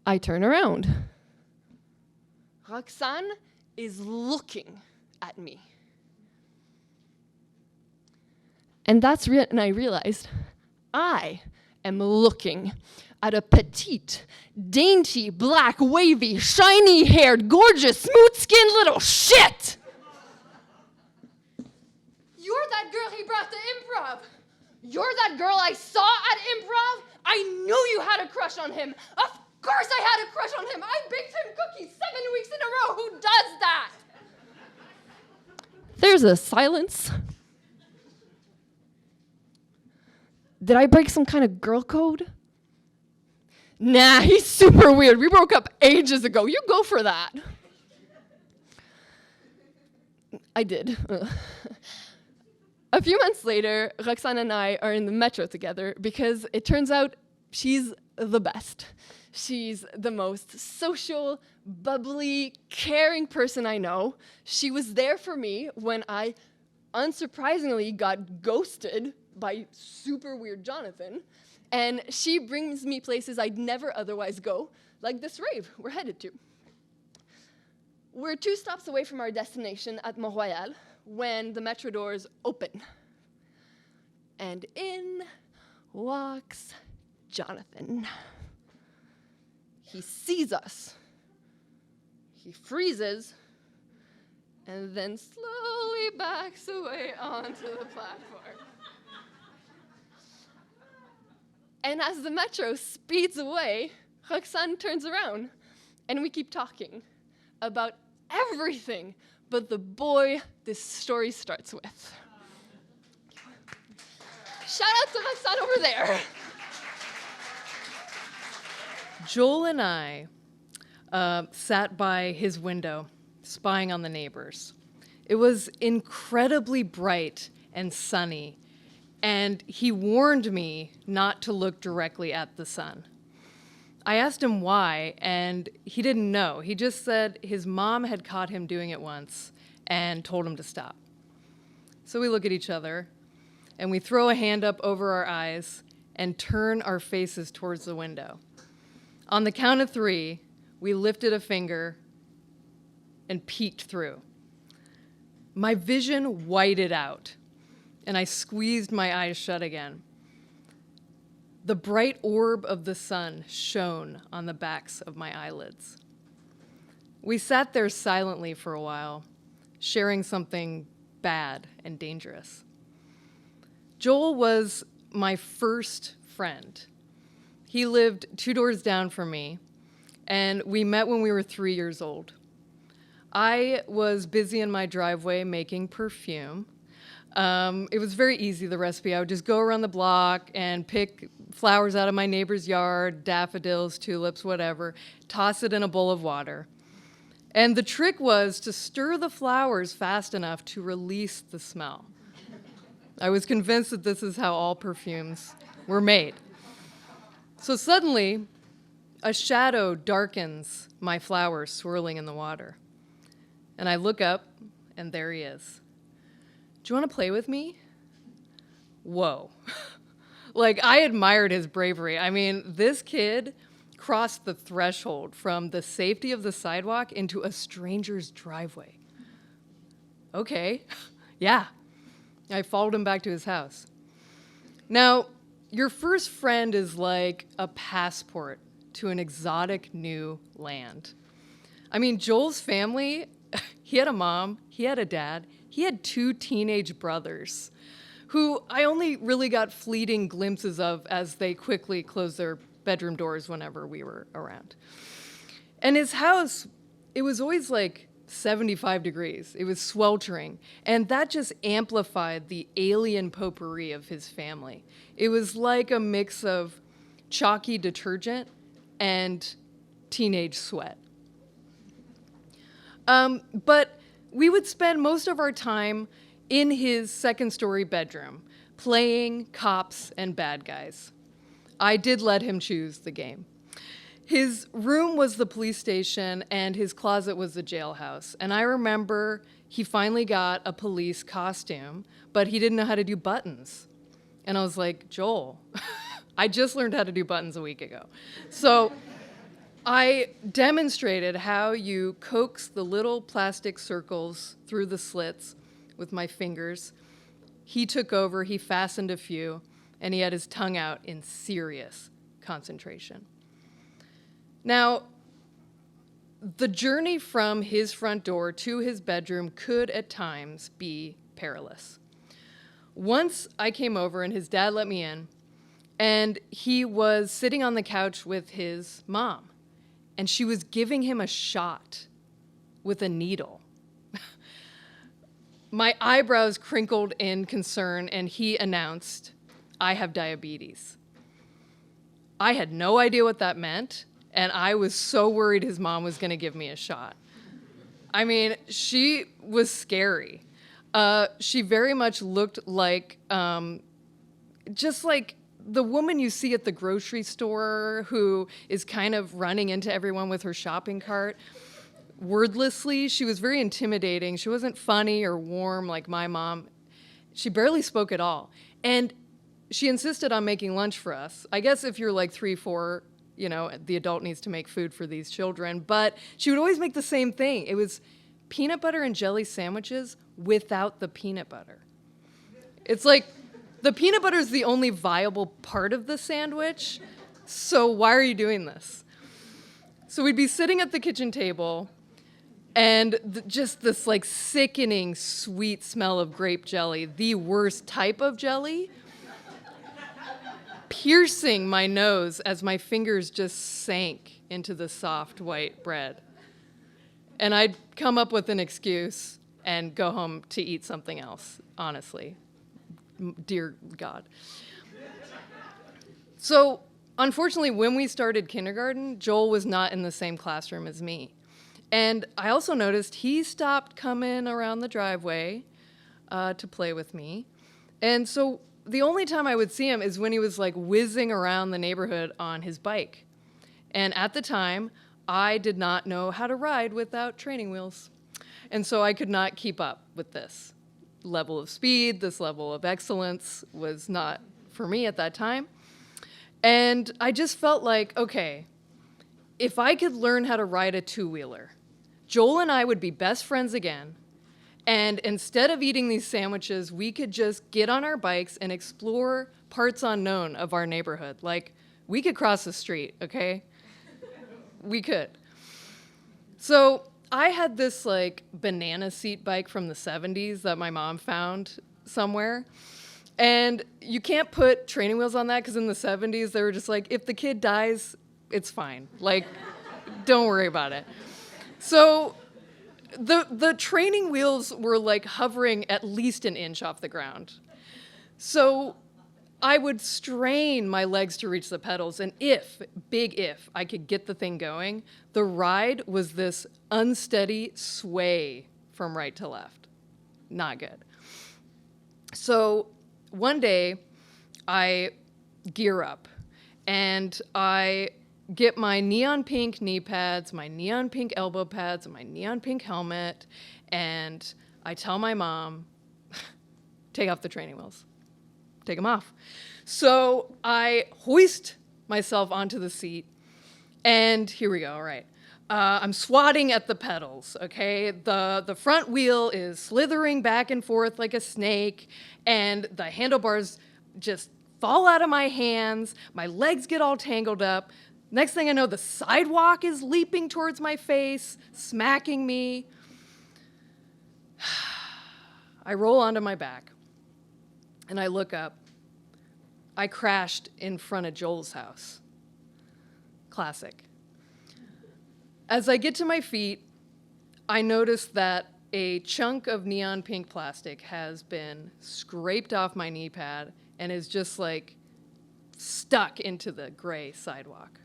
I turn around. Roxanne is looking at me. And that's when I realized I am looking at a petite, dainty, black, wavy, shiny-haired, gorgeous, smooth-skinned little shit! You're that girl he brought to improv. You're that girl I saw at improv. I knew you had a crush on him. Of course I had a crush on him. I baked him cookies 7 weeks in a row. Who does that? There's a silence. Did I break some kind of girl code? Nah, he's super weird. We broke up ages ago. You go for that. I did. A few months later, Roxanne and I are in the metro together because it turns out she's the best. She's the most social, bubbly, caring person I know. She was there for me when I unsurprisingly got ghosted by super weird Jonathan. And she brings me places I'd never otherwise go, like this rave we're headed to. We're 2 stops away from our destination at Montreal when the metro doors open. And in walks Jonathan. He sees us. He freezes and then slowly backs away onto the platform. And as the metro speeds away, Roxanne turns around and we keep talking about everything but the boy this story starts with. Shout out to Roxanne over there. Joel and I sat by his window, spying on the neighbors. It was incredibly bright and sunny, and he warned me not to look directly at the sun. I asked him why, and he didn't know. He just said his mom had caught him doing it once and told him to stop. So we look at each other, and we throw a hand up over our eyes and turn our faces towards the window. On the count of 3, we lifted a finger and peeked through. My vision whited out, and I squeezed my eyes shut again. The bright orb of the sun shone on the backs of my eyelids. We sat there silently for a while, sharing something bad and dangerous. Joel was my first friend. He lived 2 doors down from me, and we met when we were 3 years old. I was busy in my driveway making perfume. It was very easy, the recipe. I would just go around the block and pick flowers out of my neighbor's yard, daffodils, tulips, whatever, toss it in a bowl of water. And the trick was to stir the flowers fast enough to release the smell. I was convinced that this is how all perfumes were made. So suddenly, a shadow darkens my flowers swirling in the water. And I look up, and there he is. Do you want to play with me? Whoa. Like, I admired his bravery. I mean, this kid crossed the threshold from the safety of the sidewalk into a stranger's driveway. Okay, yeah. I followed him back to his house. Now, your first friend is like a passport to an exotic new land. I mean, Joel's family, he had a mom, he had a dad, he had 2 teenage brothers who I only really got fleeting glimpses of as they quickly closed their bedroom doors whenever we were around. And his house, it was always like 75 degrees. It was sweltering. And that just amplified the alien potpourri of his family. It was like a mix of chalky detergent and teenage sweat. But we would spend most of our time in his second-story bedroom, playing cops and bad guys. I did let him choose the game. His room was the police station, and his closet was the jailhouse. And I remember he finally got a police costume, but he didn't know how to do buttons. And I was like, Joel, I just learned how to do buttons a week ago. So I demonstrated how you coax the little plastic circles through the slits with my fingers. He took over, he fastened a few, and he had his tongue out in serious concentration. Now, the journey from his front door to his bedroom could at times be perilous. Once I came over and his dad let me in, and he was sitting on the couch with his mom, and she was giving him a shot with a needle. My eyebrows crinkled in concern, and he announced, I have diabetes. I had no idea what that meant, and I was so worried his mom was going to give me a shot. I mean, she was scary. She very much looked like, just like the woman you see at the grocery store who is kind of running into everyone with her shopping cart. Wordlessly, she was very intimidating. She wasn't funny or warm like my mom. She barely spoke at all. And she insisted on making lunch for us. I guess if you're like 3, 4, you know, the adult needs to make food for these children. But she would always make the same thing. It was peanut butter and jelly sandwiches without the peanut butter. It's like the peanut butter is the only viable part of the sandwich. So why are you doing this? So we'd be sitting at the kitchen table, and just this like sickening sweet smell of grape jelly, the worst type of jelly, piercing my nose as my fingers just sank into the soft white bread. And I'd come up with an excuse and go home to eat something else, honestly. Dear God. So, unfortunately, when we started kindergarten, Joel was not in the same classroom as me. And I also noticed he stopped coming around the driveway to play with me. And so the only time I would see him is when he was like whizzing around the neighborhood on his bike. And at the time, I did not know how to ride without training wheels. And so I could not keep up with this level of speed. This level of excellence was not for me at that time. And I just felt like, okay, if I could learn how to ride a two-wheeler, Joel and I would be best friends again, And instead of eating these sandwiches, we could just get on our bikes and explore parts unknown of our neighborhood. Like, we could cross the street, okay? We could. So I had this like banana seat bike from the 70s that my mom found somewhere. And you can't put training wheels on that because in the 70s they were just like, if the kid dies, it's fine. Like, don't worry about it. So the training wheels were like hovering at least an inch off the ground. So I would strain my legs to reach the pedals, and big if, I could get the thing going, the ride was this unsteady sway from right to left. Not good. So one day, I gear up, and I get my neon pink knee pads, my neon pink elbow pads, and my neon pink helmet, and I tell my mom, take off the training wheels. Take them off. So I hoist myself onto the seat, and here we go, all right. I'm swatting at the pedals, okay? The front wheel is slithering back and forth like a snake, and the handlebars just fall out of my hands. My legs get all tangled up. Next thing I know, the sidewalk is leaping towards my face, smacking me. I roll onto my back, and I look up. I crashed in front of Joel's house. Classic. As I get to my feet, I notice that a chunk of neon pink plastic has been scraped off my knee pad and is just like stuck into the gray sidewalk.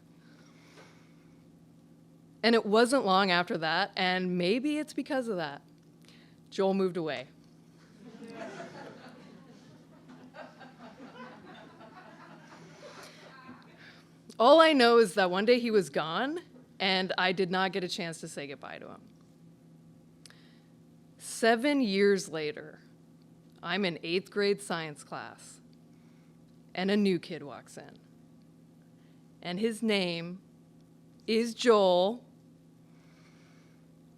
And it wasn't long after that, and maybe it's because of that, Joel moved away. All I know is that one day he was gone, and I did not get a chance to say goodbye to him. 7 years later, I'm in 8th grade science class, and a new kid walks in. And his name is Joel,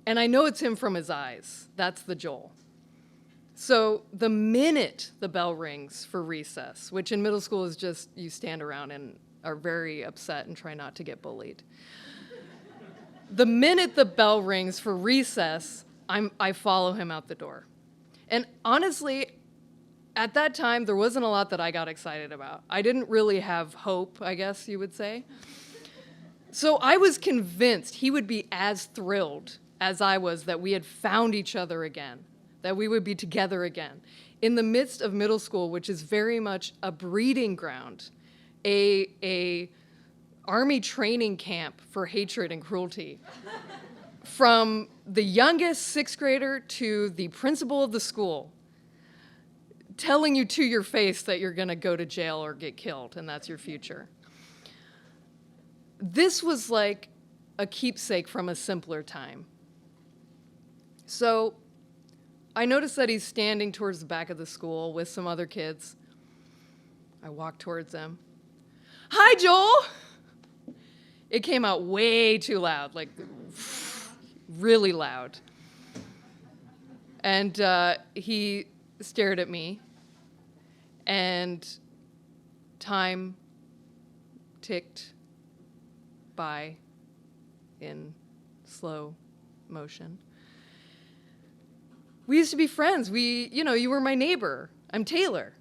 and I know it's him from his eyes. That's the Joel. So the minute the bell rings for recess, which in middle school is just you stand around and are very upset and try not to get bullied. The minute the bell rings for recess, I follow him out the door. And honestly, at that time, there wasn't a lot that I got excited about. I didn't really have hope, I guess you would say. So I was convinced he would be as thrilled as I was that we had found each other again, that we would be together again. In the midst of middle school, which is very much a breeding ground, a army training camp for hatred and cruelty. From the youngest 6th grader to the principal of the school, telling you to your face that you're gonna go to jail or get killed, and that's your future. This was like a keepsake from a simpler time. So I noticed that he's standing towards the back of the school with some other kids. I walk towards him. Hi, Joel! It came out way too loud, like really loud. And he stared at me, and time ticked by in slow motion. We used to be friends. You were my neighbor. I'm Taylor.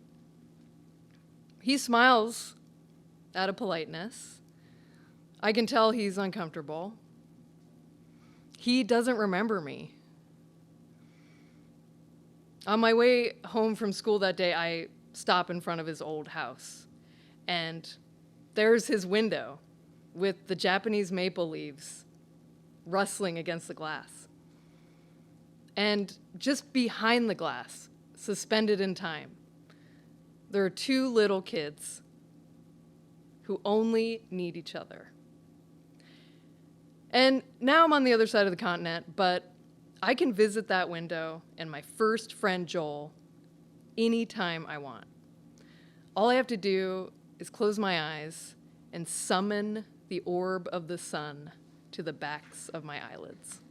He smiles out of politeness. I can tell he's uncomfortable. He doesn't remember me. On my way home from school that day, I stop in front of his old house, and there's his window with the Japanese maple leaves rustling against the glass. And just behind the glass, suspended in time, there are 2 little kids who only need each other. And now I'm on the other side of the continent, but I can visit that window and my first friend Joel anytime I want. All I have to do is close my eyes and summon the orb of the sun to the backs of my eyelids.